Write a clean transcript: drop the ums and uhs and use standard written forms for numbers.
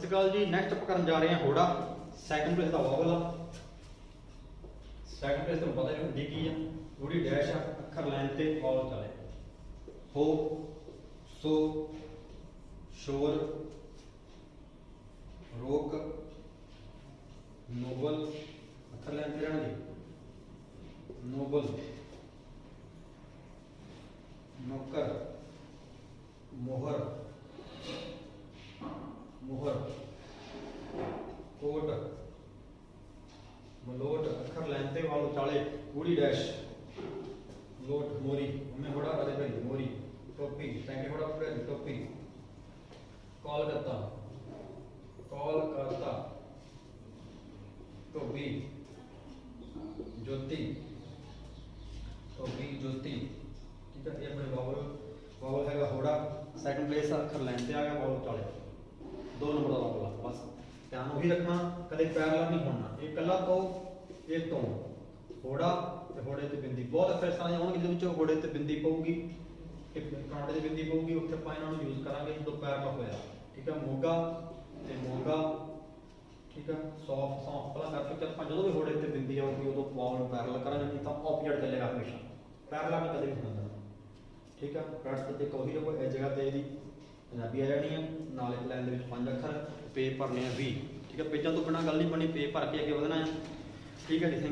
ਸਤਿ ਸ਼੍ਰੀ ਅਕਾਲ ਜੀ। ਨੈਕਸਟ ਆਪਾਂ ਕਰਨ ਜਾ ਰਹੇ ਹਾਂ ਹੋੜਾ। ਸੈਕੰਡ ਪਲੇਸ ਦਾ ਵੋਵਲ ਆ। ਸੈਕੰਡ ਪਲੇਸ ਤੁਹਾਨੂੰ ਪਤਾ ਹੀ ਹੁੰਦੀ ਕੀ ਆ, ਥੋੜੀ ਡੈਸ਼ ਆ, ਅੱਖਰ ਲਾਈਨ ਤੇ ਵੋਵਲ ਚਲੇ। ਹੋ, ਸੋ, ਸ਼ੋਰ, ਰੋਕ, ਨੋਬਲ, ਅੱਖਰ ਲਾਈਨ ਤੇ ਰਹਿਣਗੇ। ਨੋਬਲ, ਨੌਕਰ, ਮੋਹਰ, मोहर, कोट, मलोट, अखर लाइन ते वाल चाले, पूरी डैश, लोट, मोरी, हमें बड़ा अरे भाई मोरी, टोपी, टैंके बड़ा पूरे टोपी, कोलकाता, कोलकाता, टोपी, ज्योति, टोपी, ज्योति, ठीक है। ये अपने वावल वावल हैगा होड़ा। सेकंड प्लेस अखर लाइन ते आ गया, वावल चाले। 2 नंबर का वावल बस ध्यान वही रखना, कदे पैरल नहीं होना। ये कला तो एक तो होड़ा ते होड़े ते बिंदी बहुत अक्सर इस तरह आउणगे जिहदे विच होड़े ते बिंदी पऊगी, एक कांटे ते बिंदी पऊगी, उत्थे ਆਪਾਂ ਇਹਨਾਂ ਨੂੰ यूज करांगे जो पैरल होया। ठीक है। मोगा ते मोगा, ठीक है। सॉफ्ट सॉफ्ट पला करके ते ਆਪਾਂ ਜਦੋਂ ਵੀ ਹੋੜੇ ਤੇ ਬਿੰਦੀ ਆਊਗੀ ਉਦੋਂ ਵਾਵਲ ਪੈਰਲ ਕਰਾਂਗੇ, नहीं तो ऑपोजिट ਚੱਲੇਗਾ हमेशा, पैरल भी कदे नहीं होना। ठीक है। रट ते कोही रखो इस जगह ते ਇਹਦੀ पंजाबी आ जानी है, नाल एक लाइन 5 अखर, पे भरने 20। ठीक है। पेजां तो बिना गल नहीं बनी, पे भर के अगे वधना है। ठीक है जी।